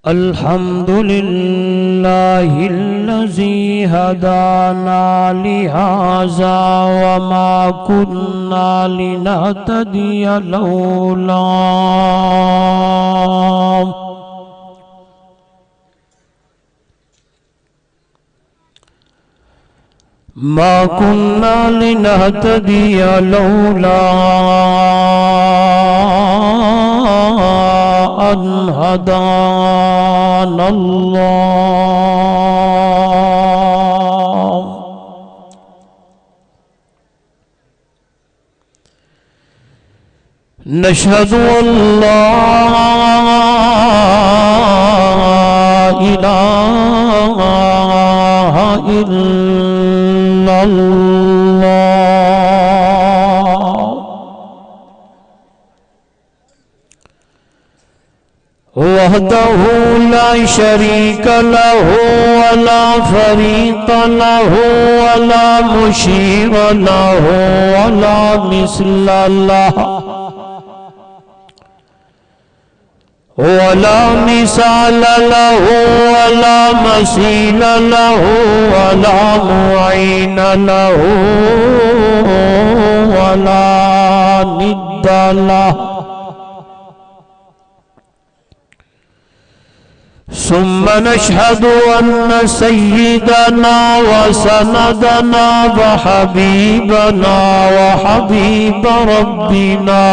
الحمد لله الذي هدانا لهذا وما كنا لنهتدي لولا أن هدانا الله نشهد أن لا إله إلا الله وحده لا شريك له ولا فريق له ولا مشير له ولا مثل له ولا مثال له ولا مثيل له ولا معين له ولا ند له ثم نشهد أن سيدنا وسندنا وحبيبنا وحبيب ربنا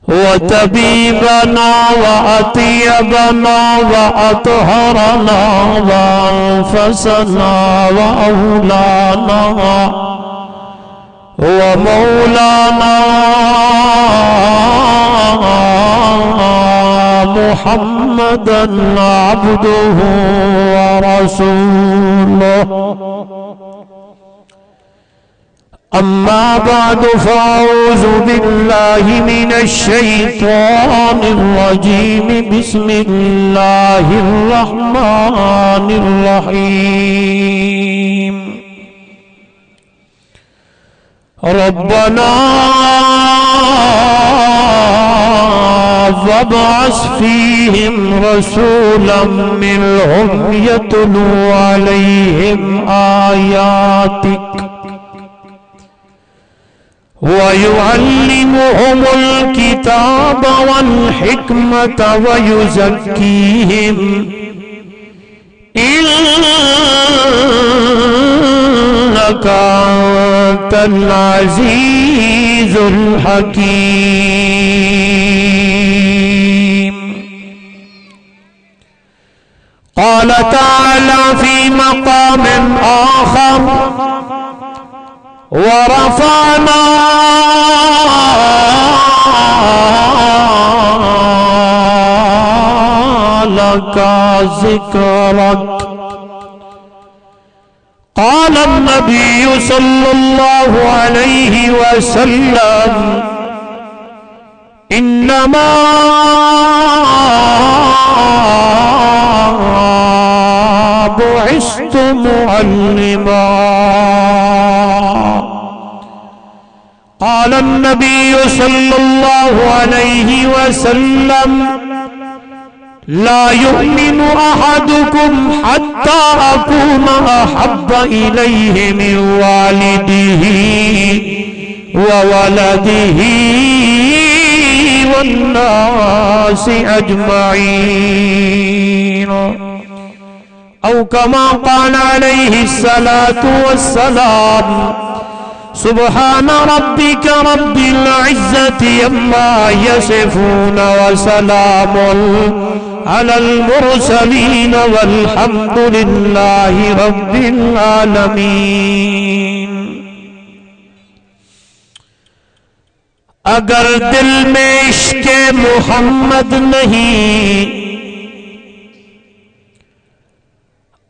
وطبيبنا وأطيبنا وأطهرنا وأنفسنا وأولانا ومولانا محمدًا عبده ورسوله أما بعد فأعوذ بالله من الشيطان الرجيم بسم الله الرحمن الرحيم ربنا وابعث فيهم رسولا منهم يتلو عليهم آياتك ويعلمهم الكتاب والحكمة ويزكيهم إنك أنت العزيز الحكيم قال تعالى في مقام آخر ورفعنا لك ذكرك قال النبي صلى الله عليه وسلم إنما بعثت معلما قال النبي صلى الله عليه وسلم لا يؤمن أحدكم حتى أكون أحب إليه من والده وولده والناس أجمعين أو كما قال عليه الصلاة والسلام سبحان ربك رب العزة عما يصفون وسلام على المرسلين والحمد لله رب العالمين اگر دل میں عشق محمد نہیں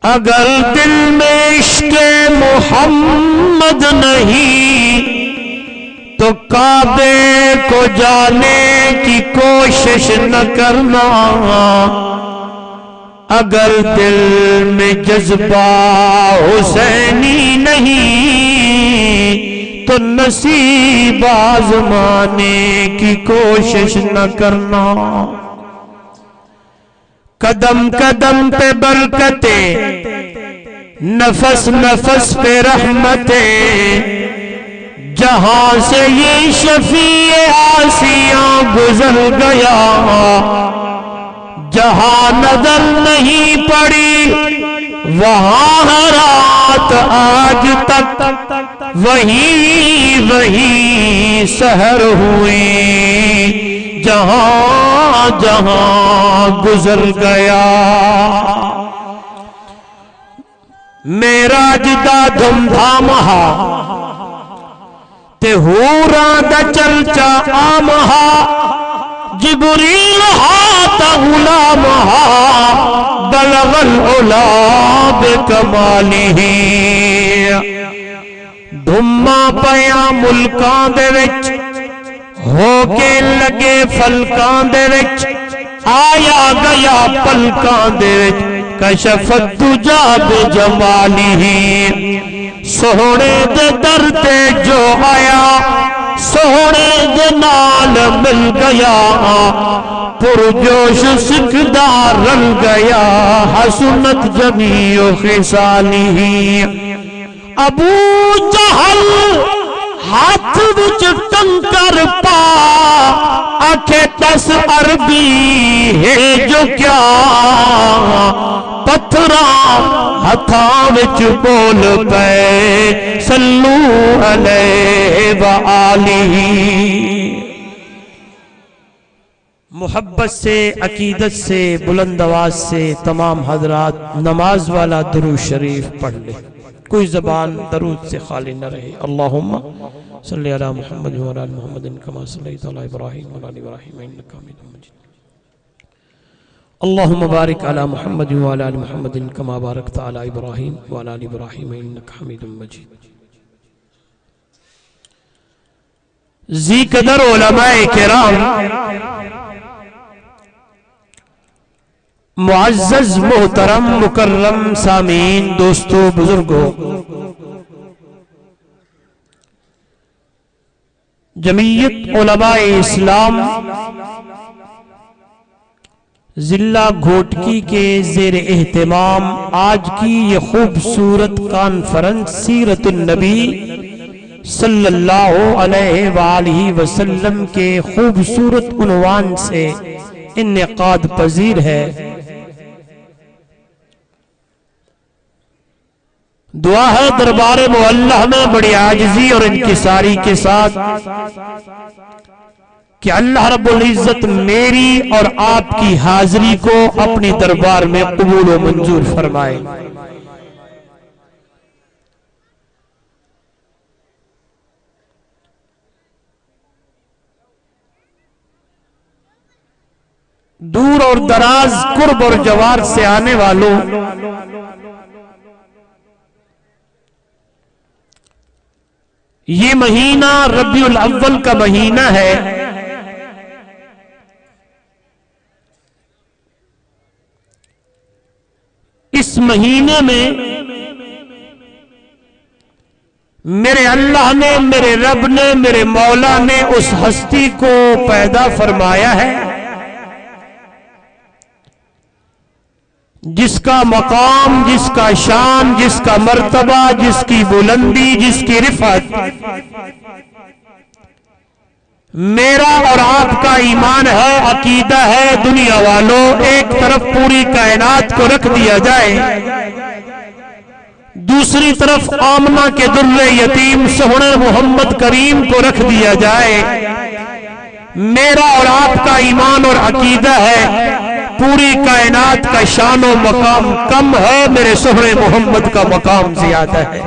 اگر دل میں عشق محمد نہیں تو کعبے کو جانے کی کوشش نہ کرنا اگر دل میں جذبہ حسینی نہیں تو نصیب آزمانے کی کوشش نہ کرنا. قدم قدم پہ برکتیں، نفس نفس پہ رحمتیں، جہاں سے یہ شفیع آسیاں گزر گیا، جہاں نظر نہیں پڑی وہاں رات آج تک وہی وہی سحر ہوئی، جہاں جہاں گزر گیا. معراج دا دھم دھام ہا تے ہوراں دا چرچا عام ہا، جبریل ہا تا غلام ہا، بلغ العلا بکمالہ. دھما پیا ملکاں دے وچ، ہو کے لگے فلکاں دے وچ، آیا گیا پلکاں دے وچ، کشفت دجا بجمالہ. سونے دے در تے جو آیا، سونے دے نال مل گیا، پرجوش سکھدار رل گیا، حسنت جمیع خصالہ. ابو جہل ہاتھ وچ کنکر پا، آنکھیں 10 عربی ہے جو کیا، پتھراں ہتھاں وچ بول پے، صلو علیہ وآلہ. محبت سے، عقیدت سے، بلند آواز سے تمام حضرات نماز والا درود شریف پڑھ لیں. کوئی زبان درود سے خالی نہ رہے. اللہم صلی علی محمد و علی محمد کما صلیت علی ابراہیم و علی ابراہیم انک حمید مجید. اللہم بارک علی محمد و علی محمد کما بارکت علی ابراہیم و علی ابراہیم انک حمید مجید. زی قدر علماء کرام، معزز محترم مکرم سامعین، دوستو بزرگوں، جمعیت علماء اسلام ضلع گھوٹکی کے زیر اہتمام آج کی یہ خوبصورت کانفرنس سیرت النبی صلی اللہ علیہ وآلہ وسلم کے خوبصورت عنوان سے انعقاد پذیر ہے. دعا ہے دربار معلہ میں بڑی عاجزی اور انکساری کے ساتھ کہ اللہ رب العزت میری اور آپ کی حاضری کو اپنی دربار میں قبول و منظور فرمائے. دور اور دراز، قرب اور جوار سے آنے والوں، یہ مہینہ ربیع الاول کا مہینہ ہے. اس مہینے میں میرے اللہ نے، میرے رب نے، میرے مولا نے اس ہستی کو پیدا فرمایا ہے جس کا مقام، جس کا شان، جس کا مرتبہ، جس کی بلندی، جس کی رفعت میرا اور آپ کا ایمان ہے، عقیدہ ہے. دنیا والوں، ایک طرف پوری کائنات کو رکھ دیا جائے، دوسری طرف آمنہ کے در یتیم سہنے محمد کریم کو رکھ دیا جائے. میرا اور آپ کا ایمان اور عقیدہ ہے پوری کائنات کا شان و مقام کم ہے، میرے سہنے محمد کا مقام زیادہ ہے.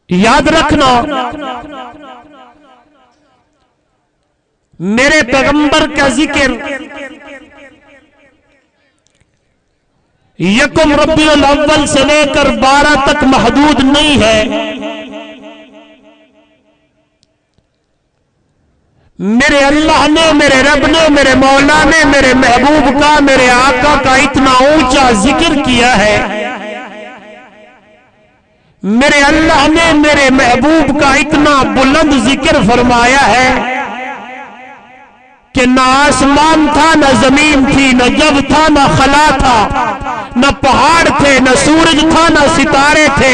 یاد رکھنا، میرے پیغمبر کا ذکر یکم ربیع الاول سے لے کر 12 تک محدود نہیں ہے. میرے اللہ نے، میرے رب نے، میرے مولا نے میرے محبوب کا، میرے آقا کا اتنا اونچا ذکر کیا ہے، میرے اللہ نے میرے محبوب کا اتنا بلند ذکر فرمایا ہے کہ نہ آسمان تھا، نہ زمین تھی، نہ جب تھا، نہ خلا تھا، نہ پہاڑ تھے، نہ سورج تھا، نہ ستارے تھے،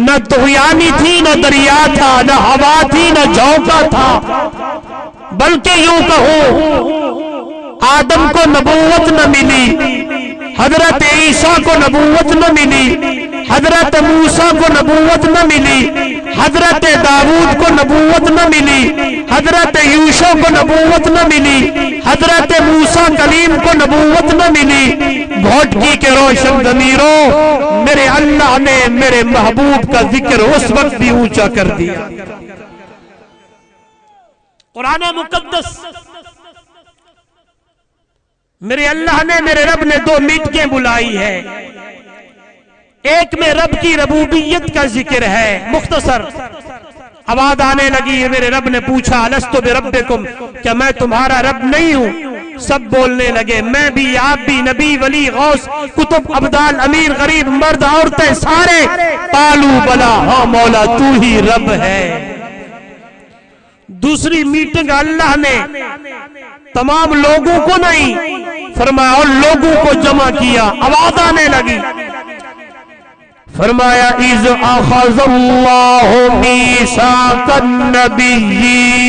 نہ طغیانی تھی، نہ دریا تھا، نہ ہوا تھی، نہ جھونکا تھا، بلکہ یوں کہوں آدم کو نبوت نہ ملی، حضرت عیسیٰ کو نبوت نہ ملی، حضرت موسیٰ کو نبوت نہ ملی، حضرت داؤد کو نبوت نہ ملی، حضرت یوشع کو نبوت نہ ملی، حضرت موسیٰ کلیم کو نبوت نہ ملی۔ بھوٹکی کے روشن ضمیروں، میرے اللہ نے میرے محبوب کا ذکر اس وقت بھی اونچا کر دیا۔ قرآن مقدس میرے اللہ نے میرے رب نے دو میٹنگیں بلائی ہے، ایک میں رب کی ربوبیت کا ذکر ہے مختصر، آواز آنے لگی ہے، میرے رب نے پوچھا الستو بربکم، کیا میں تمہارا رب نہیں ہوں؟ سب بولنے لگے میں بھی، آپ بھی، نبی، ولی، غوث، کتب، ابدال، امیر، غریب، مرد، عورتیں سارے، قالوا بلا، ہاں مولا تو ہی رب ہے۔ دوسری میٹنگ اللہ نے تمام لوگوں کو نہیں فرمایا، اور لوگوں کو جمع کیا، آواز آنے لگی، فرمایا اذ اخذ اللہ میثاق النبیین،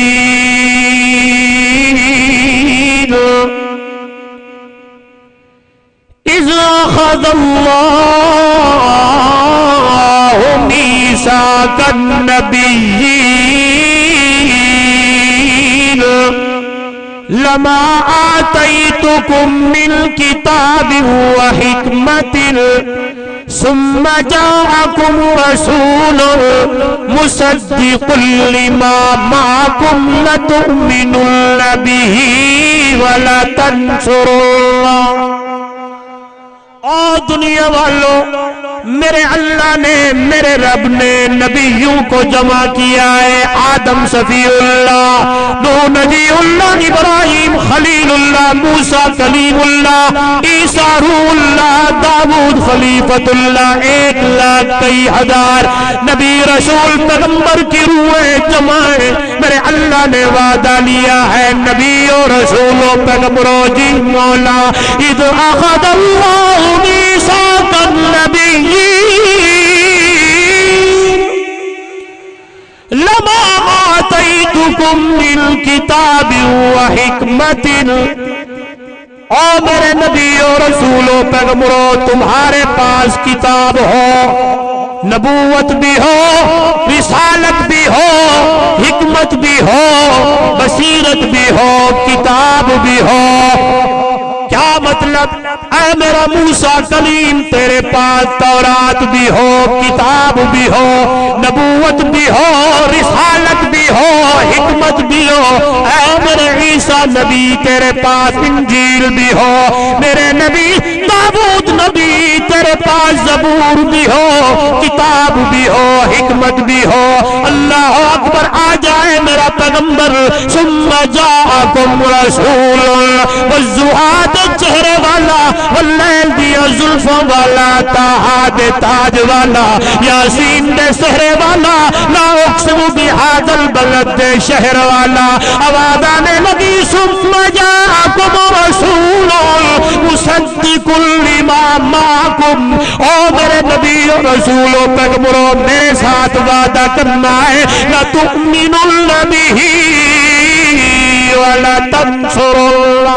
اذ اخذ اللہ میثاق النبیین لما آتيتكم من كتاب وحكمة ثم جاءكم رسول مصدق لما معكم لتؤمنن به ولتنصرنه۔ اور دنیا والوں، میرے اللہ نے میرے رب نے نبیوں کو جمع کیا ہے، آدم صفی اللہ، نوح نبی اللہ، ابراہیم خلیل اللہ، موسیٰ کلیم اللہ، عیسیٰ روح اللہ، داؤد خلیفت اللہ، 1,01,000 نبی رسول پیغمبر کی روحیں جمع ہیں۔ میرے اللہ نے وعدہ لیا ہے نبیوں رسولوں پیغمبروں جی مولا، اذ اخذ اللہ میثاق النبیین لما آتیتکم من کتاب وحکمت، او میرے نبیوں رسولوں پیغمبروں تمہارے پاس کتاب ہو، نبوت بھی ہو، رسالت بھی ہو، حکمت بھی ہو، بصیرت بھی ہو، کتاب بھی ہو۔ کیا مطلب؟ اے میرا موسیٰ کلیم تیرے پاس تورات بھی ہو، کتاب بھی ہو، نبوت بھی ہو، رسالت بھی ہو، حکمت بھی ہو۔ اے میرے عیسیٰ نبی تیرے پاس انجیل بھی ہو، میرے نبی داؤد نبی تیرے پاس زبور بھی ہو، کتاب بھی ہو، حکمت بھی ہو۔ اللہ اکبر، آ جائے میرا پیغمبر، ثم جاءکم رسول والزہاد چہرے والا، واللیل دیا زلفوں والا، تاہا دے تاج والا، یاسین دے سہرے والا، لا اقسم بہذا البلد دے شہر والا۔ آواز آنے لگی ثم جاءکم رسول مصدق لما معکم، او میرے نبی رسولوں پیغمبروں میرے ساتھ وعدہ کرنا ہے، لتؤمنن بہ ولتنصرنہ۔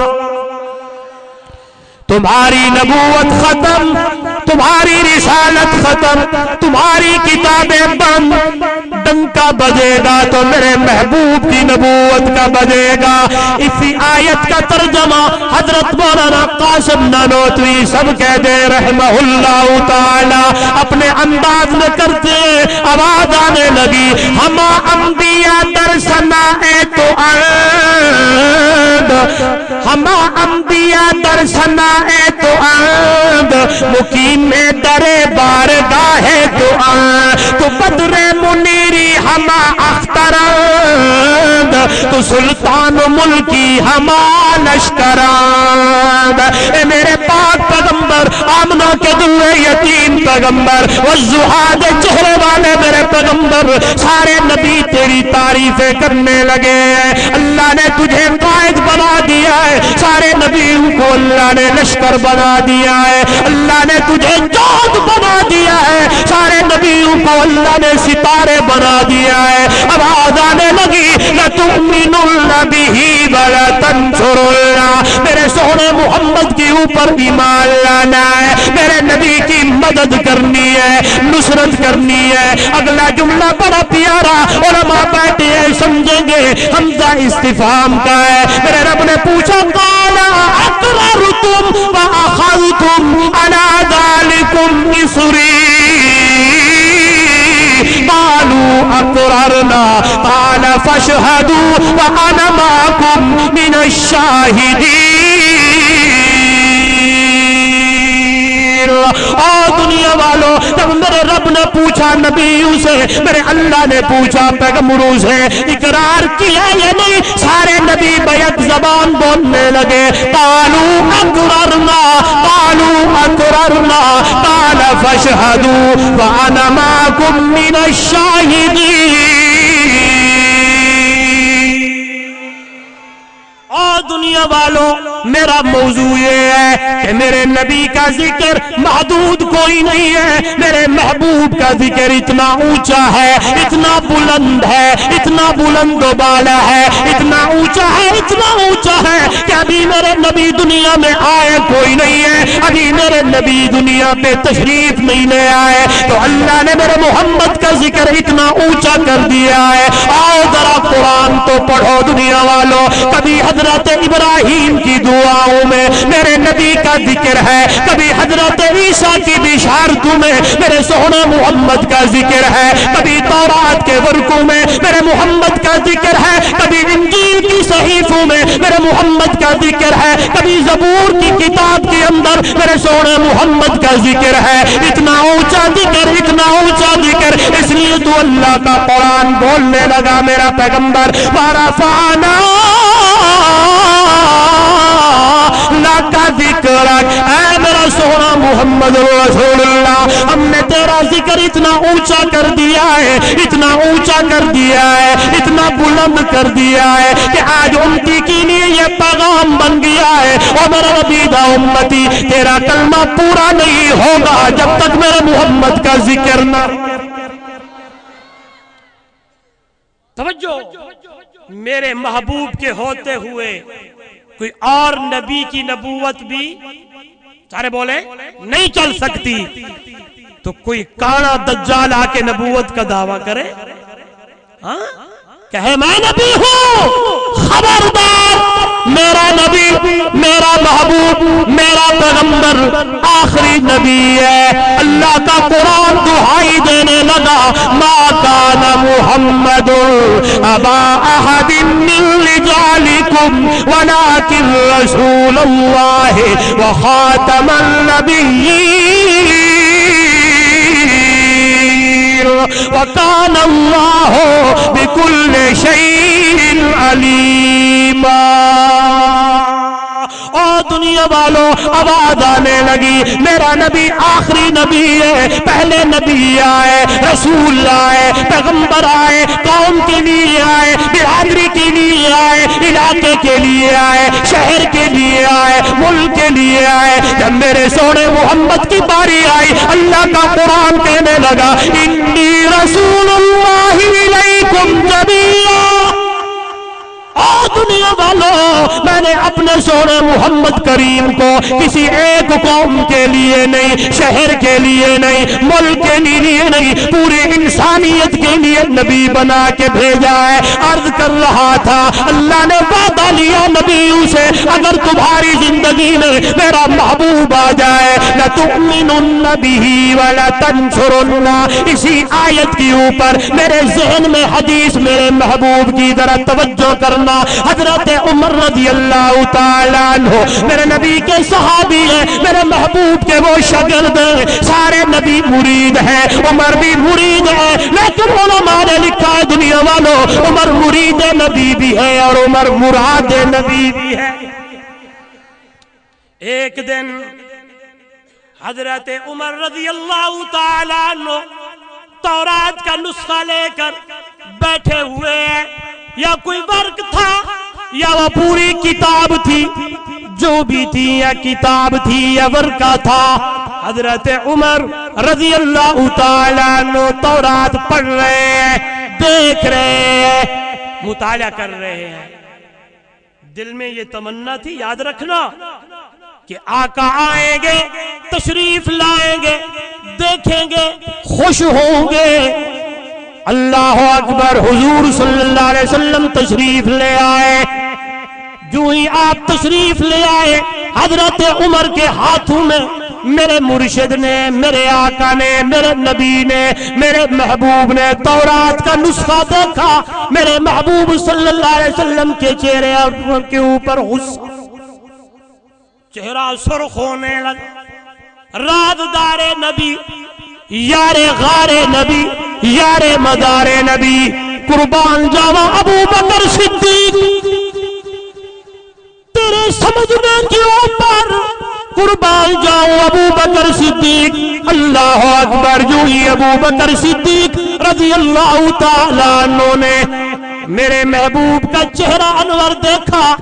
تمہاری نبوت ختم، تمہاری رسالت ختم، تمہاری کتابیں بند، ڈنکا بجے گا تو میرے محبوب کی نبوت کا بجے گا۔ اسی آیت کا ترجمہ حضرت مولانا قاسم نانوتوی سب کہہ دے رحمہ اللہ تعالی اپنے انداز میں کرتے، آواز آنے لگی ہما انبیاء در سنائے تو ہما انبیاء در سنائے تو مقیم درے بارگاہ تو بدر منیری ہما اخترند، تو تو سلطان ملکی ہما لشکران. اے میرے پاک پیغمبر آمنہ کے دلے یتیم پیغمبر والزہاد چہرے والے میرے پیغمبر سارے نبی تیری تعریفیں کرنے لگے. اللہ نے تجھے قائد بنا دیا ہے, سارے نبیوں کو اللہ نے لشکر بنا دیا ہے. اللہ نے تجھے جوت بنا دیا ہے, سارے نبیوں کو اللہ نے ستارے بنا دیا ہے. اب آواز آنے لگی لَتُؤْمِنُنَّ بِهِ وَلَتَنْصُرُنَّهُ. میرے سونے محمد کے اوپر ایمان لانا ہے, میرے نبی کی مدد کرنی ہے, نصرت کرنی ہے. اگلا جملہ بڑا پیارا, علماء بیٹھے ہیں سمجھیں گے, حمزہ استفہام کا ہے. میرے رب نے پوچھا قَالَ أَقْرَرْتُمْ وَأَخَذْتُمْ عَلَى ذَلِكُمْ إِصْرِي قالوا أقررنا قال فاشهدوا وأنا معكم من الشاهدين. اور دنیا والوں, جب میرے رب نے پوچھا نبیوں سے, میرے اللہ نے پوچھا پیغمبروں سے, اقرار کیا یا نہیں؟ سارے نبی بیک زبان بولنے لگے. قالوا اقررنا قالوا اقررنا قال فاشهدوا وانا معكم من الشاهدين. اور دنیا والوں, میرا موضوع یہ ہے کہ میرے نبی کا ذکر محدود کوئی نہیں ہے. میرے محبوب کا ذکر اتنا اونچا ہے, اتنا بلند ہے, اتنا بلند و بالا ہے, اتنا اونچا ہے, اتنا اونچا ہے کہ ابھی میرے نبی دنیا میں آئے کوئی نہیں ہے, ابھی میرے نبی دنیا پہ تشریف نہیں لے آئے, تو اللہ نے میرے محمد کا ذکر اتنا اونچا کر دیا ہے. آؤ ذرا قرآن تو پڑھو دنیا والوں. کبھی حضرت ابراہیم کی دعاؤں میں میرے نبی کا ذکر ہے, کبھی حضرت عیسیٰ کی بشارتوں میں میرے سونے محمد کا ذکر ہے, کبھی تورات کے ورقوں میں میرے محمد کا ذکر ہے, کبھی انجیل کی صحیفوں میں میرے محمد کا ذکر ہے, کبھی زبور کی کتاب کے اندر میرے سونے محمد کا ذکر ہے. اتنا اونچا ذکر, اتنا اونچا ذکر, اس لیے تو اللہ کا قرآن بولنے لگا میرا پیغمبر وَرَفَعْنَا لَكَ ذِكْرَكَ. اے میرا سونا محمد رسول اللہ, ہم نے تیرا ذکر اتنا اونچا کر دیا ہے, اتنا اونچا کر دیا ہے, اتنا بلند کر دیا ہے کہ آج امتی کے لیے یہ پیغام بن گیا ہے. اور میرا ربیدہ امتی, تیرا کلمہ پورا نہیں ہوگا جب تک میرے محمد کا ذکر نہ. توجہ, میرے محبوب کے ہوتے ہوئے کوئی اور نبی کی نبوت بھی سارے بولے نہیں چل سکتی, تو کوئی کانا دجال آ کے نبوت کا دعویٰ کرے, ہاں کہے میں نبی ہوں, خبردار, میرا نبی, میرا محبوب, میرا پیغمبر آخری نبی ہے. اللہ کا قرآن دہائی دینے لگا ما کان محمد ابا احد من رجالکم ولکن رسول اللہ وخاتم النبیین وکان اللہ بکل شیء علیما. اور دنیا والوں, آواز آنے لگی میرا نبی آخری نبی ہے. پہلے نبی آئے, رسول آئے, پیغمبر آئے, قوم کے لیے آئے, برادری کے لیے آئے, علاقے کے لیے آئے, شہر کے لیے آئے, ملک کے لیے آئے. جب میرے سونے محمد کی باری آئی, اللہ کا قرآن کہنے لگا انی رسول اللہ الیکم جمیعا. دنیا والوں, میں نے اپنے سونے محمد کریم کو کسی ایک قوم کے لیے نہیں, شہر کے لیے نہیں, ملک کے لیے نہیں, پوری انسانیت کے لیے نبی بنا کے بھیجا ہے. عرض کر رہا تھا اللہ نے وعدہ لیا نبیوں سے, اگر تمہاری زندگی میں میرا محبوب آ جائے لَتُؤْمِنُنَّ بِهِ وَلَتَنْصُرُنَّهُ. اسی آیت کے اوپر میرے ذہن میں حدیث میرے محبوب کی ذرا توجہ کرنا. حضرت عمر رضی اللہ تعالیٰ عنہ میرے نبی کے صحابی ہیں, میرے محبوب کے وہ شاگرد ہیں, سارے نبی مرید ہیں, عمر بھی مرید ہے, لیکن علماء نے لکھا ہے دنیا دنیا والوں عمر مرید نبی بھی ہے اور عمر مراد نبی بھی ہے۔ ایک دن حضرت عمر رضی اللہ تعالیٰ عنہ تورات کا نسخہ لے کر بیٹھے ہوئے ہیں، یا کوئی ورق تھا یا وہ پوری کتاب تھی، جو بھی تھی یا کتاب تھی یا ورقہ تھا، حضرت عمر رضی اللہ تعالیٰ عنہ تورات پڑھ رہے ہیں، دیکھ رہے ہیں، مطالعہ کر رہے ہیں۔ دل میں یہ تمنا تھی، یاد رکھنا، کہ آقا آئیں گے، تشریف لائیں گے، دیکھیں گے، خوش ہوں گے۔ اللہ اکبر، حضور صلی اللہ علیہ وسلم تشریف لے آئے۔ جو ہی آپ تشریف لے آئے، حضرت عمر کے ہاتھوں میں میرے مرشد نے، میرے آقا نے، میرے نبی نے، میرے محبوب نے تورات کا نسخہ دیکھا۔ میرے محبوب صلی اللہ علیہ وسلم کے چہرے کے اوپر غصہ، چہرہ سرخ ہونے لگا۔ رازدار نبی، یار غار نبی، یار مدار نبی، قربان جاواں ابو بکر صدیق، تیرے سمجھنے کے اوپر قربان جاؤں ابو بکر صدیق۔ اللہ اکبر، جو ہی ابو بکر صدیق رضی اللہ تعالیٰ عنہ نے میرے محبوب کا چہرہ انور دیکھا،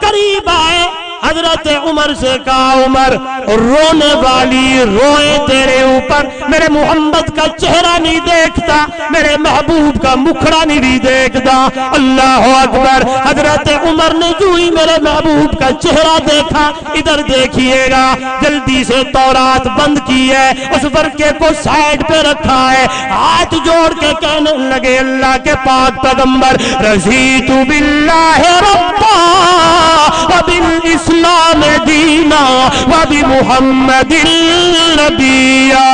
قریب آئے، حضرت عمر سے کہا عمر رونے والی روئے تیرے اوپر، میرے محمد کا چہرہ نہیں دیکھتا، میرے محبوب کا مکھڑا نہیں دیکھتا۔ اللہ اکبر، حضرت عمر نے جو ہی میرے محبوب کا چہرہ دیکھا، ادھر دیکھیے گا، جلدی سے تورات بند کی ہے، اس ورقے کو سائیڈ پہ رکھا ہے، ہاتھ جوڑ کے کہنے لگے اللہ کے پاک پیغمبر رضیت باللہ ربا وبالاسلام دینا وبمحمد نبیا۔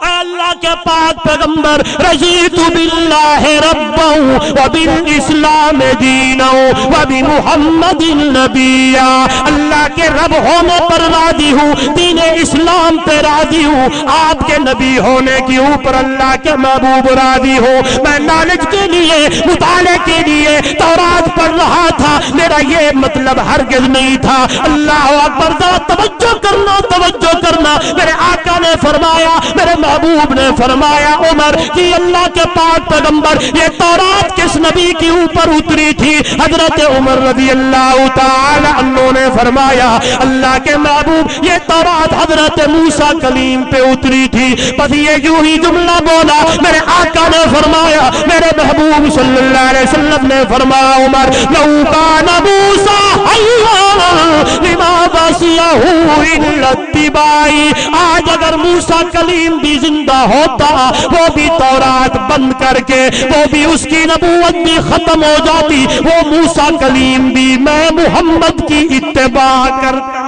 اللہ کے پاک پیغمبر رضیت باللہ ربا وبالاسلام دینا وبمحمد نبیا، اللہ کے رب ہونے پر راضی ہوں، دین اسلام پہ راضی ہوں، آپ کے نبی ہونے کے اوپر اللہ کے محبوب راضی ہوں۔ میں نالج کے لیے، مطالعے کے لیے تورات پڑھ رہا تھا، میرا یہ مطلب ہرگز نہیں تھا۔ اللہ اکبر، ذرا توجہ کرنا، توجہ کرنا، میرے آقا نے فرمایا، میرے محبوب نے فرمایا عمر کہ اللہ کے پاک پیغمبر یہ تورات کس نبی کے اوپر اتری تھی؟ حضرت عمر رضی اللہ تعالی عنہ نے فرمایا اللہ کے محبوب یہ تورات حضرت موسیٰ کلیم پہ اتری تھی۔ بس یہ یوں ہی جملہ بولا، میرے آقا نے فرمایا، میرے محبوب صلی اللہ علیہ وسلم نے فرمایا عمر لو کان موسیٰ حیّا لما وسعہ الا اتباعی، آج اگر موسیٰ کلیم بھی زندہ ہوتا وہ بھی تورات بند کر کے، وہ بھی اس کی نبوت بھی ختم ہو جاتی، وہ موسیٰ کلیم بھی میں محمد کی اتباع کرتا۔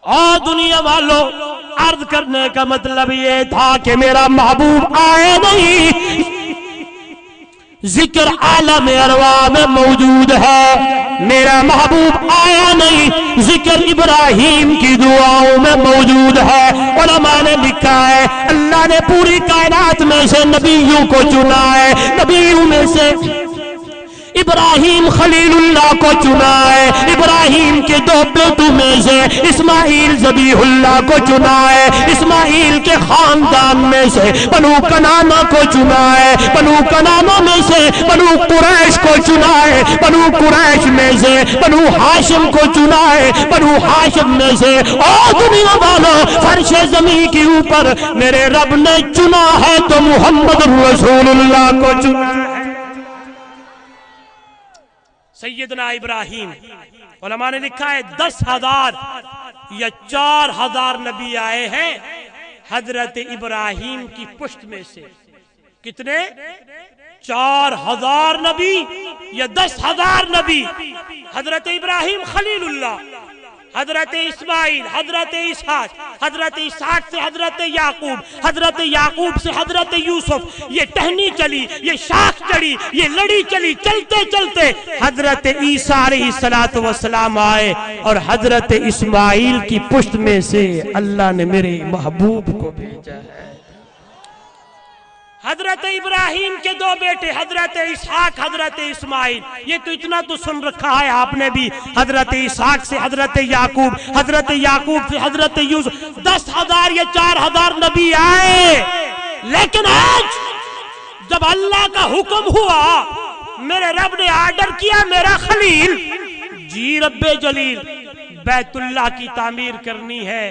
اور دنیا والوں، عرض کرنے کا مطلب یہ تھا کہ میرا محبوب آئے نہیں، ذکر عالم ارواح میں موجود ہے، میرا محبوب آیا نہیں، ذکر ابراہیم کی دعاؤں میں موجود ہے۔ علماء نے لکھا ہے اللہ نے پوری کائنات میں سے نبیوں کو چنا ہے، نبیوں میں سے ابراہیم خلیل اللہ کو چنا ہے، ابراہیم کے دو بیٹوں میں سے اسماعیل ذبیح اللہ کو چنا ہے، اسماعیل کے خاندان میں سے بنو کنانہ کو چنا ہے، بنو کنانہ میں سے بنو قریش کو چنا ہے، بنو قریش میں سے بنو ہاشم کو چنا ہے، بنو ہاشم میں سے اور دنیا والوں فرش زمین کے اوپر میرے رب نے چنا ہے تو محمد رسول اللہ کو چنا ہے۔ سیدنا ابراہیم، علماء نے لکھا ہے 10,000 یا 4,000 نبی آئے ہیں حضرت ابراہیم کی پشت میں سے۔ کتنے؟ 4,000 نبی یا 10,000 نبی۔ حضرت ابراہیم خلیل اللہ، حضرت اسماعیل، حضرت اسحاق، حضرت اسحاق سے حضرت یعقوب، حضرت یعقوب سے حضرت یوسف، یہ ٹہنی چلی، یہ شاخ چڑھی، یہ لڑی چلی، چلتے چلتے حضرت عیسیٰ علیہ السلام آئے، اور حضرت اسماعیل کی پشت میں سے اللہ نے میرے محبوب کو بھیجا ہے۔ حضرت ابراہیم کے دو بیٹے حضرت اسحاق حضرت اسماعیل، یہ تو اتنا تو سن رکھا ہے آپ نے بھی، حضرت اسحاق سے حضرت یعقوب، حضرت یعقوب سے حضرت یوسف، 10,000 یا 4,000 نبی آئے، لیکن آج جب اللہ کا حکم ہوا، میرے رب نے آرڈر کیا میرا خلیل جی رب جلیل بیت اللہ کی تعمیر کرنی ہے،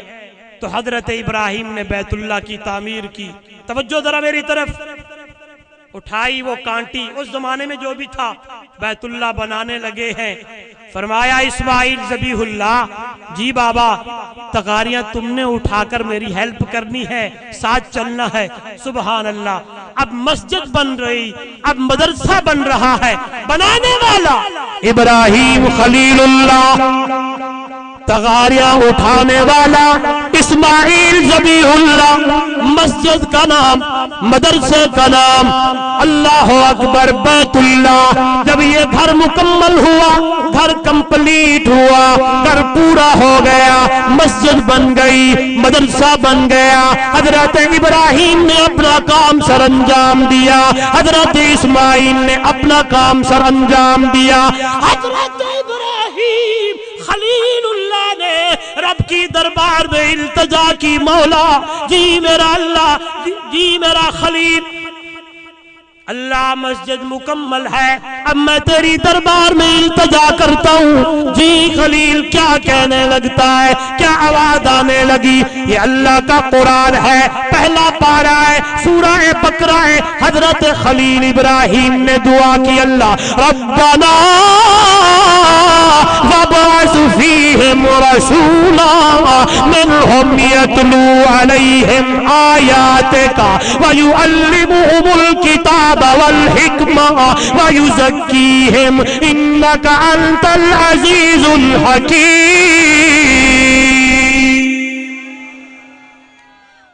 تو حضرت ابراہیم نے بیت اللہ کی تعمیر کی۔ توجہ ذرا میری طرف، اٹھائی وہ کانٹی، اس زمانے میں جو بھی تھا بیت اللہ بنانے لگے ہیں، فرمایا اسماعیل ذبیح اللہ، جی بابا تغاریاں تم نے اٹھا کر میری ہیلپ کرنی ہے، ساتھ چلنا ہے۔ سبحان اللہ، اب مسجد بن رہی، اب مدرسہ بن رہا ہے، بنانے والا ابراہیم خلیل اللہ، تغاریاں اٹھانے والا اسماعیل ذبیح اللہ، مسجد کا نام، مدرسے کا نام، اللہ اکبر بیت اللہ۔ جب یہ گھر مکمل ہوا، گھر کمپلیٹ ہوا، گھر پورا ہو گیا، مسجد بن گئی، مدرسہ بن گیا، حضرت ابراہیم نے اپنا کام سر انجام دیا، حضرت اسماعیل نے اپنا کام سر انجام دیا، حضرت ابراہیم خلیل اللہ نے رب کی دربار میں التجا کی، مولا جی میرا اللہ، جی میرا خلیل اللہ، مسجد مکمل ہے، اب میں تیری دربار میں التجا کرتا ہوں، جی خلیل کیا کہنے لگتا ہے، کیا آواز آنے لگی، یہ اللہ کا قرآن ہے، پہلا پارہ ہے، سورہ بقرہ ہے، حضرت خلیل ابراہیم نے دعا کی، اللہ ربنا وابعث فیہم رسولا منہم یتلو علیہم آیاتک ویعلمہم الکتاب والحکمہ ویزکیہم انک انت العزیز الحکیم۔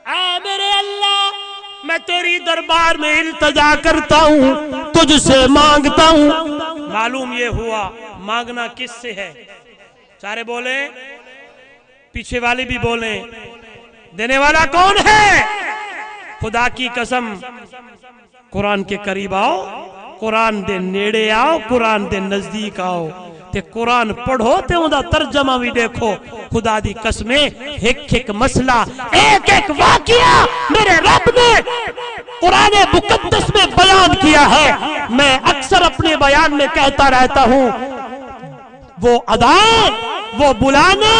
اے میرے اللہ، میں تیری دربار میں التجا کرتا ہوں، تجھ سے مانگتا ہوں۔ معلوم یہ ہوا مانگنا کس سے ہے، سارے بولیں، پیچھے والے بھی بولیں، دینے والا کون ہے؟ خدا کی قسم، قرآن کے قریب آؤ، قرآن دے نیڑے آؤ، قرآن دے نزدیک آؤ، تے قرآن پڑھو تے اندہ ترجمہ بھی دیکھو، خدا دی قسمیں، ایک ایک مسئلہ، ایک ایک واقعہ میرے رب نے قرآن مقدس میں بیان کیا ہے۔ میں اکثر اپنے بیان میں کہتا رہتا ہوں، وہ ادائیں، وہ بلانے،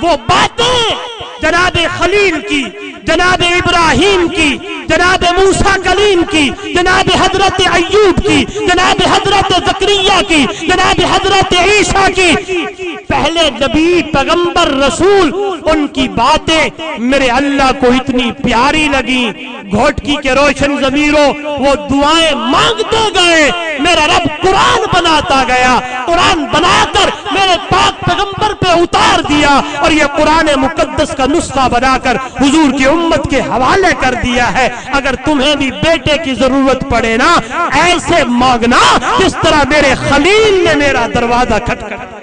وہ باتیں جناب خلیل کی، جناب ابراہیم کی، جناب موسیٰ کلیم کی، جناب حضرت ایوب کی، جناب حضرت زکریا کی، جناب حضرت عیسیٰ کی، پہلے نبی پیغمبر رسول، ان کی باتیں میرے اللہ کو اتنی پیاری لگیں، گھوٹکی کے روشن ضمیروں وہ دعائیں مانگتے گئے، میرا رب قرآن بناتا گیا، قرآن بنا کر میرے پاک پیغمبر پہ اتار دیا، اور یہ قرآن مقدس کا نسخہ بنا کر حضور کی امت کے حوالے کر دیا ہے۔ اگر تمہیں بھی بیٹے کی ضرورت پڑے نا، ایسے مانگنا جس طرح میرے خلیل نے میرا دروازہ کھٹکھٹایا۔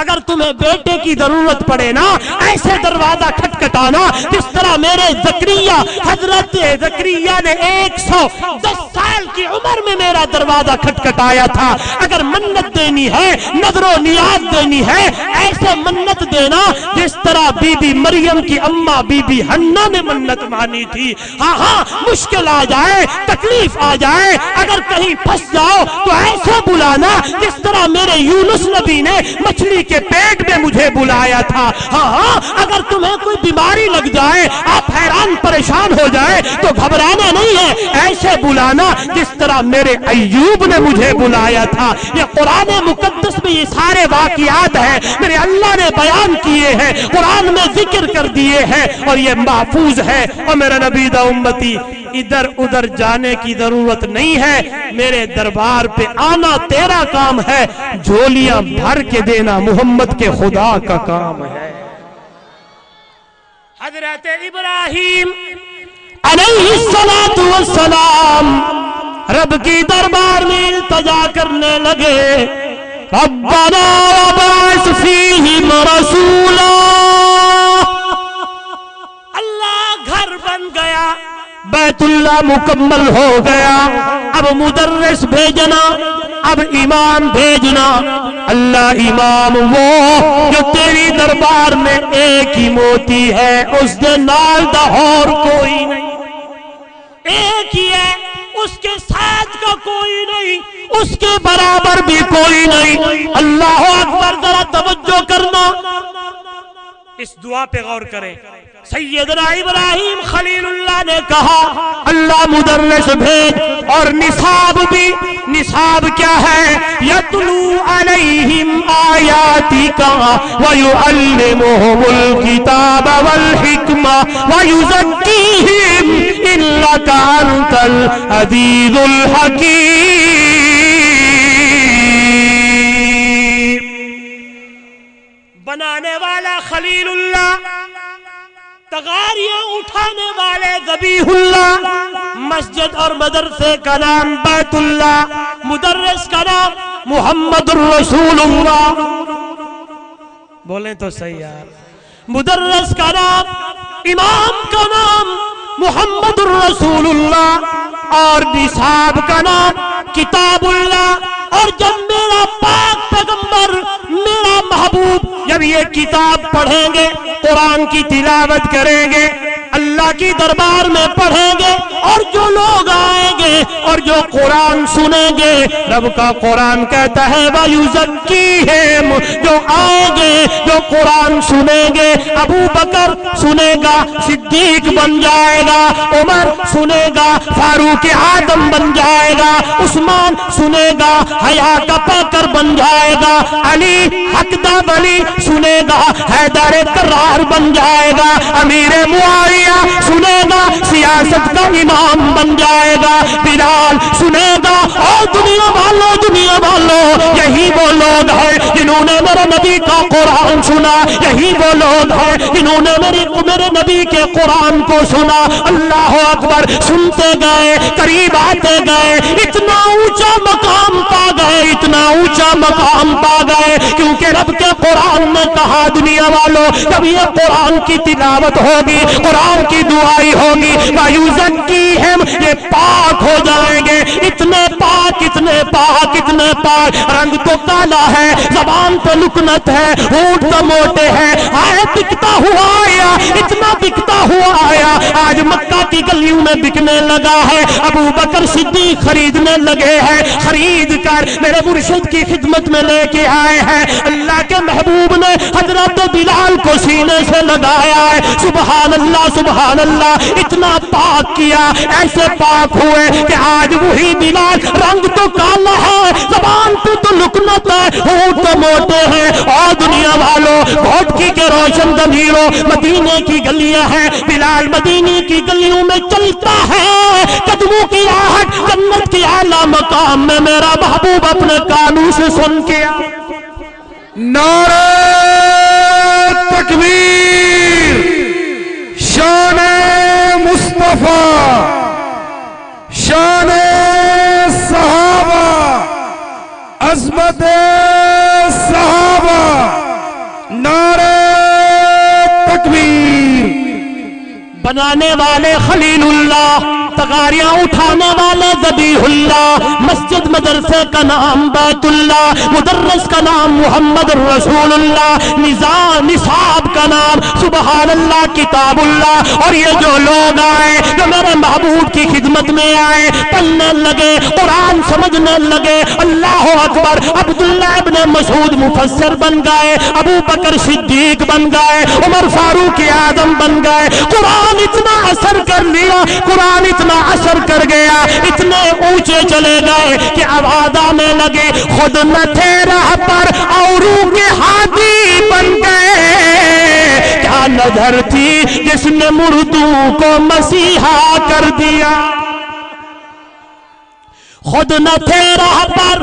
اگر تمہیں بیٹے کی ضرورت پڑے نا، ایسے دروازہ کھٹکھٹانا جس طرح میرے زکریا، حضرت زکریا نے 110 سال کی عمر میں میرا دروازہ کھٹکھٹایا تھا۔ اگر منت دینی ہے، نظر و نیاز دینی ہے، ایسے منت دینا جس طرح بی بی مریم کی اماں بی بی حنا نے منت مانی تھی۔ ہاں مشکل آ جائے، تکلیف آ جائے، اگر کہیں پھنس جاؤ تو ایسے بلانا جس طرح میرے یونس نبی نے مچھلی کے پیٹ میں مجھے بلایا تھا۔ ہاں اگر تمہیں کوئی بیماری لگ جائے، آپ حیران پریشان ہو جائے تو گھبرانا نہیں ہے، ایسے بلانا جس طرح میرے ایوب نے مجھے بلایا تھا۔ یہ قرآن مقدس میں یہ سارے واقعات ہیں، میرے اللہ نے بیان کیے ہیں، قرآن میں ذکر کر دیے ہیں، اور یہ محفوظ ہے۔ اور میرا نبی دا امتی، ادھر ادھر جانے کی ضرورت نہیں ہے، میرے دربار پہ آنا تیرا کام ہے، جھولیاں بھر کے دینا محمد کے خدا کا کام ہے۔ حضرت ابراہیم علیہ السلام رب کی دربار میں التجا کرنے لگے، ربنا وابعث فیہم رسولا، اللہ گھر بن گیا، بیت اللہ مکمل ہو گیا، اب مدرس بھیجنا، اب امام بھیجنا۔ اللہ امام وہ جو تیری دربار میں ایک ہی موتی ہے، اس دے نال دا اور کوئی نہیں، ایک ہی ہے، اس کے ساتھ کا کوئی نہیں، اس کے برابر بھی کوئی نہیں۔ اللہ اکبر، ذرا توجہ کرنا، اس دعا پہ غور کریں۔ سیدنا ابراہیم خلیل اللہ نے کہا اللہ مدرس بھیج، اور نصاب بھی، نصاب کیا ہے؟ یتلو علیہم آیاتک ویعلمہم الکتاب والحکمہ ویزکیہم انک انت العزیز الحکیم۔ بنانے والا خلیل اللہ، تغاریاں اٹھانے والے ذبیح اللہ، مسجد اور مدرسے کا نام بیت اللہ، مدرس کا نام محمد الرسول اللہ۔ بولیں تو صحیح یار، مدرس کا نام، امام کا نام محمد الرسول اللہ، اور نصاب کا نام کتاب اللہ۔ اور جب میرا پاک پیغمبر، میرا محبوب جب یہ کتاب پڑھیں گے، قرآن کی تلاوت کریں گے، اللہ کی دربار میں پڑھیں گے، اور جو لوگ آئیں گے اور جو قرآن سنیں گے، رب کا قرآن کہتا ہے وَيُزَكِّيهِمْ، جو آئیں گے، جو قرآن سنیں گے، ابو بکر سنے گا صدیق بن جائے گا، عمر سنے گا فاروق اعظم بن جائے گا، عثمان سنے گا حیا کا پیکر بن جائے گا، علی حقدہ ولی سنے گا حیدر کرار بن جائے گا، امیر معاویہ سنے گا سیاست کا امام بن جائے گا، بلال سنے گا۔ اور دنیا والوں یہی وہ لوگ ہیں جنہوں نے میرے نبی کا قرآن سنا، یہی وہ لوگ ہیں جنہوں نے میرے نبی کے قرآن کو سنا۔ اللہ اکبر، سنتے گئے، قریب آتے گئے، اتنا اونچا مقام پا گئے، اتنا اونچا مقام پا گئے، کیونکہ رب کے قرآن نے کہا دنیا والوں جب یہ قرآن کی تلاوت ہوگی، قرآن کی دعائی ہوگی، وَيُزَكِّيهِمْ، یہ پاک ہو جائیں گے، اتنے پاک، اتنے پاک، اتنے پاک، رنگ تو کالا ہے، زبان تو لکنت ہے، ہونٹ تو موٹے ہیں، آئے بکتا ہوا آیا، اتنا بکتا ہوا آیا، آج مکہ کی گلیوں میں بکنے لگا ہے۔ ابو بکر صدیق خریدنے لگے ہیں، خرید کر میرے مرشد کی خدمت میں لے کے آئے ہیں۔ اللہ کے محبوب نے حضرت بلال کو سینے سے لگایا ہے، سبحان اللہ سبحان اللہ، اتنا پاک کیا، ایسے پاک ہوئے کہ آج وہی بلال، رنگ تو کالا ہے، زبان پہ تو لکنت ہے، ہونٹ تو موٹے ہیں، اور دنیا والوں گھوٹکی کے روشن ضمیروں، مدینے کی گلیاں ہیں، بلال مدینے کی گلیوں میں چلتا ہے، قدموں کی آہٹ جنت کی اعلیٰ مقام میں میرا محبوب اپنے کانوں سے سن کے نعرہ تکبیر، شان مصطفیٰ، شان صحابہ، عظمت صحابہ، نعرہ تکبیر۔ بنانے والے خلیل اللہ، تغاریاں اٹھانے والے ذبیح اللہ، مسجد مدرسے کا نام بیت اللہ، مدرس کا نام محمد الرسول اللہ، نصاب کا نام سبحان اللہ کتاب اللہ۔ اور یہ جو لوگ آئے، جو میرے محبوب کی خدمت میں آئے، پڑھنے لگے، قرآن سمجھنے لگے، اللہ اکبر، عبداللہ ابن مسعود مفسر بن گئے، ابو بکر صدیق بن گئے، عمر فاروق اعظم بن گئے۔ قرآن اتنا اثر کر لیا، قرآن اتنا اثر کر گیا، اتنے اونچے چلے گئے کہ آواز آنے لگے، خود نہ تھے راہ پر اوروں کے ہادی بن گئے، کیا نظر تھی جس نے مردوں کو مسیحا کر دیا۔ خود نہ تھے راہ پر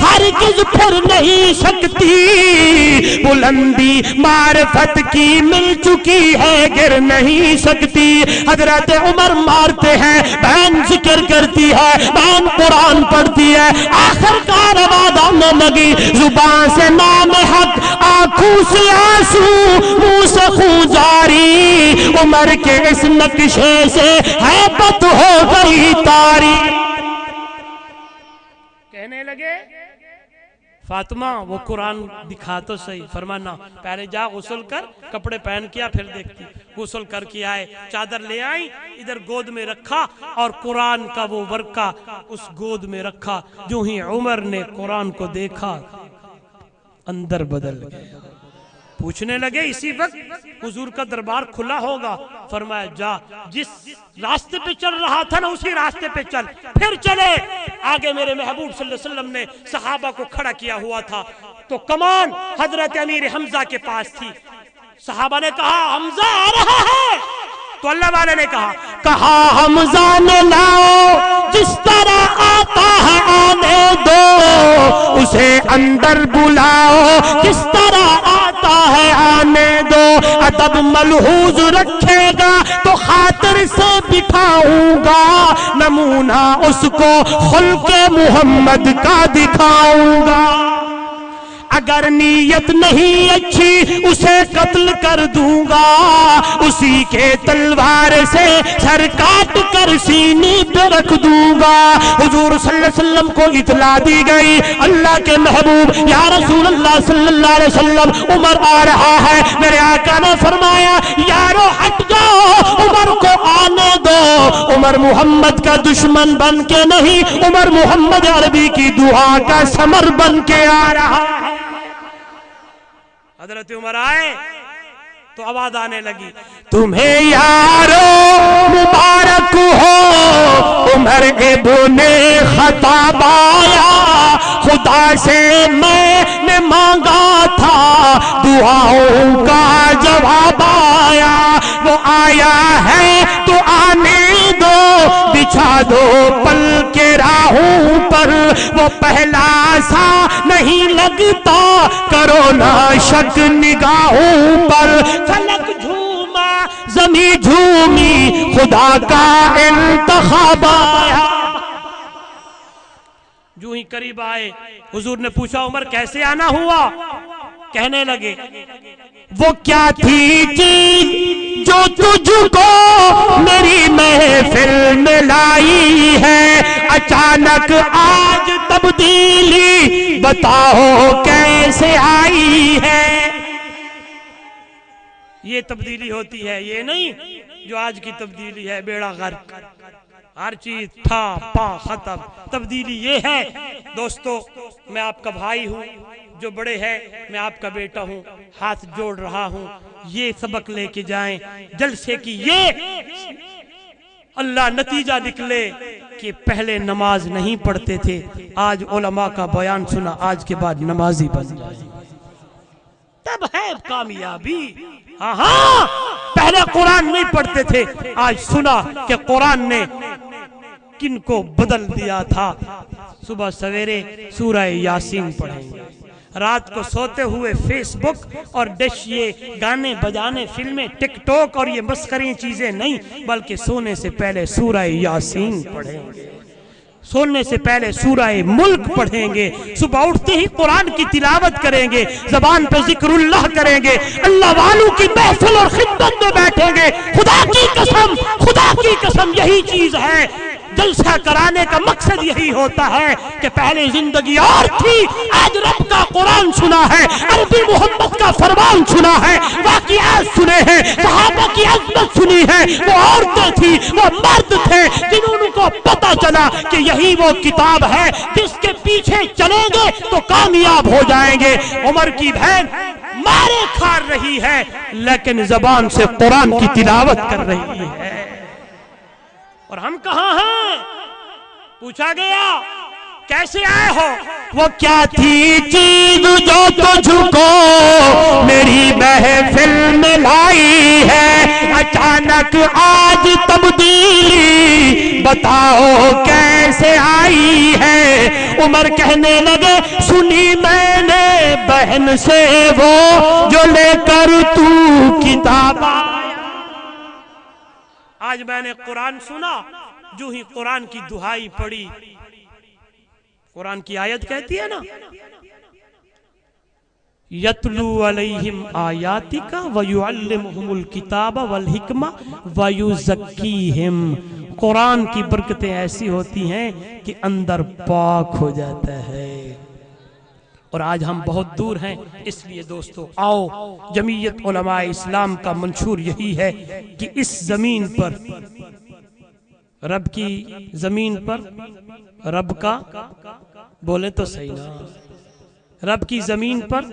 ہرگز پھر نہیں سکتی، بلندی معرفت کی مل چکی ہے گر نہیں سکتی۔ حضرت عمر مارتے ہیں، بہن ذکر کرتی ہے، بہن قرآن پڑھتی ہے، آخر کار آواز آنے لگی، زبان سے نام حق، آنکھوں سے آنسو، منہ سے خون جاری، عمر کے اس نقشے سے ہیبت ہو گئی تاری۔ کہنے لگے فاطمہ وہ قرآن دکھا تو صحیح، فرمانا پہلے جا غسل کر، کپڑے پہن کیا پھر دیکھتی۔ غسل کر کے آئے، چادر لے آئی، ادھر گود میں رکھا اور قرآن کا وہ ورقہ اس گود میں رکھا۔ جو ہی عمر نے قرآن کو دیکھا اندر بدل گیا، پوچھنے لگے اسی وقت حضور کا دربار کھلا ہوگا؟ فرمایا جا، جس راستے پہ چل رہا تھا نا اسی راستے پہ چل۔ پھر چلے آگے، میرے محبوب صلی اللہ علیہ وسلم نے صحابہ کو کھڑا کیا ہوا تھا تو کمان حضرت امیر حمزہ کے پاس تھی۔ صحابہ نے کہا حمزہ آ رہا ہے، تو اللہ والے نے کہا حمزہ نے لاؤ، جس طرح آتا ہے آنے دو، اسے اندر بلاؤ، جس طرح آتا ہے آنے دو، ادب ملحوظ رکھے گا تو خاطر سے بٹھاؤں گا، نمونہ اس کو خلق محمد کا دکھاؤں گا، اگر نیت نہیں اچھی اسے قتل کر دوں گا، اسی کے تلوار سے سر کاٹ کر سینے پہ رکھ دوں گا۔ حضور صلی اللہ علیہ وسلم کو اطلاع دی گئی، اللہ کے محبوب یا رسول اللہ صلی اللہ علیہ وسلم عمر آ رہا ہے۔ میرے آقا نے فرمایا یارو ہٹ جاؤ، عمر کو آنے دو، عمر محمد کا دشمن بن کے نہیں، عمر محمد عربی کی دعا کا ثمر بن کے آ رہا ہے۔ حضرت عمر آئے تو آواز آنے لگی، تمہیں یارو مبارک ہو، عمر ابن خطاب آیا، خدا سے میں نے مانگا تھا، دعاؤں کا جواب آیا، وہ آیا ہے تو آنے دو، بچھا دو پل کے راہوں پر، وہ پہلا سا نہیں لگتا، کرو نہ شک نگاہوں پر، فلک جھوما زمین جھومی، خدا کا انتخاب آیا۔ جو ہی قریب آئے حضور نے پوچھا عمر کیسے آنا ہوا؟ کہنے لگے وہ کیا تھی چیز جو تجھ کو میری محفل میں لائی ہے، اچانک آج تبدیلی بتاؤ کیسے آئی ہے۔ یہ تبدیلی ہوتی ہے، یہ نہیں جو آج کی تبدیلی ہے، بیڑا غرق، ہر چیز تھا پا ختم۔ تبدیلی یہ ہے دوستو، میں آپ کا بھائی ہوں، جو بڑے ہیں میں آپ کا بیٹا ہوں، ہاتھ جوڑ رہا ہوں، یہ سبق لے کے جائیں جلسے کی، یہ اللہ نتیجہ نکلے کہ پہلے نماز نہیں پڑھتے تھے، آج علماء کا بیان سنا، آج کے بعد نمازی بن جائے، تب ہے کامیابی۔ ہاں پہلے قرآن نہیں پڑھتے تھے، آج سنا کہ قرآن نے کن کو بدل دیا تھا۔ صبح سویرے سورہ یاسین پڑھیں گے، رات کو سوتے ہوئے فیس بک اور ڈش، یہ گانے بجانے، فلمیں، ٹک ٹوک اور یہ مسخری چیزیں نہیں، بلکہ سونے سے پہلے سورہ یاسین پڑھیں گے، سونے سے پہلے سورہ ملک پڑھیں گے، صبح اٹھتے ہی قرآن کی تلاوت کریں گے، زبان پہ ذکر اللہ کریں گے، اللہ والوں کی محفل اور خدمت میں بیٹھیں گے۔ خدا کی قسم یہی چیز ہے، جلسہ کرانے کا مقصد یہی ہوتا ہے کہ پہلے زندگی اور تھی، آج رب کا قرآن سنا ہے، عربی محمد کا فرمان سنا ہے، واقعات سنے ہیں، صحابہ کی عظمت سنی ہے، وہ عورتیں تھی، وہ مرد تھے، جنہوں کو پتا چلا کہ یہی وہ کتاب ہے جس کے پیچھے چلیں گے تو کامیاب ہو جائیں گے۔ عمر کی بہن مارے کھا رہی ہے لیکن زبان سے قرآن کی تلاوت کر رہی ہے، اور ہم کہاں ہیں؟ پوچھا گیا کیسے آئے ہو؟ وہ کیا تھی چیز جو تجھ کو میری محفل میں لائی ہے، اچانک آج تبدیلی بتاؤ کیسے آئی ہے. عمر کہنے لگے سنی میں نے بہن سے وہ جو لے کر تو کتاب آیا. آج میں نے قرآن سنا، جو ہی قرآن کی دہائی پڑھی، قرآن کی آیت کہتی ہے نا یتلو علیہم آیاتک ویعلمہم الکتاب والحکمہ ویزکیہم. قرآن کی برکتیں ایسی ہوتی ہیں کہ اندر پاک ہو جاتا ہے. اور آج ہم بہت دور ہیں، اس لیے دوستو آؤ، جمعیت علماء اسلام کا منشور یہی ہے کہ اس زمین پر، رب کی زمین پر، رب کا بولے تو صحیح نا، رب کی زمین پر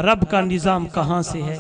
رب کا نظام کہاں سے ہے؟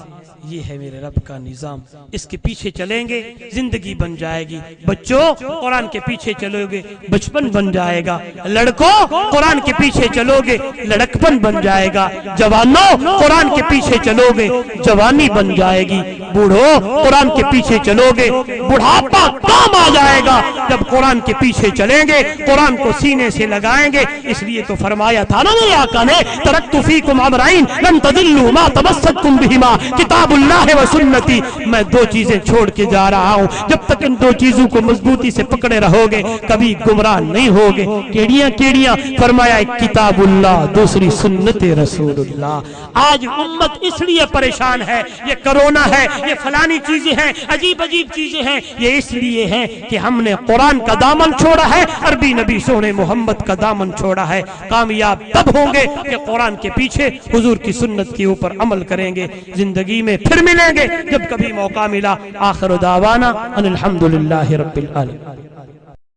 یہ ہے میرے رب کا نظام. اس کے پیچھے چلیں گے زندگی بن جائے گی. بچوں قرآن کے پیچھے چلو گے بچپن بن جائے گا. لڑکوں قرآن کے پیچھے چلو گے لڑکپن بن جائے گا. جوانوں قرآن کے پیچھے چلو گے جوانی بن جائے گی. بوڑھوں قرآن کے پیچھے چلو گے بڑھاپا کام آ جائے گا. جب قرآن کے پیچھے چلیں گے قرآن کو سینے سے لگائیں گے. اس لیے تو فرمایا تھا نا میرے آقا نے ترکت فیکم امرین لن تضلوا ما تمسکتم بہما کتاب اللہ و سنتی. میں دو چیزیں چھوڑ کے جا رہا ہوں، جب تک ان دو چیزوں کو مضبوطی سے پکڑے رہو گے کبھی گمراہ نہیں ہوگے. کیڑیاں کیڑیاں؟ فرمایا ایک کتاب اللہ، دوسری سنت رسول اللہ. آج امت اس لیے پریشان ہے، یہ کرونا ہے، یہ فلانی چیزیں ہیں، عجیب عجیب چیزیں ہیں، یہ اس لیے ہیں کہ ہم نے قرآن کا دامن چھوڑا ہے، عربی نبی سونے محمد کا دامن چھوڑا ہے. کامیاب تب ہوں گے کہ قرآن کے پیچھے حضور کی سنت کے اوپر عمل کریں گے. زندگی میں پھر ملیں گے جب کبھی موقع ملا. آخر دعوانا ان الحمدللہ رب العالمین.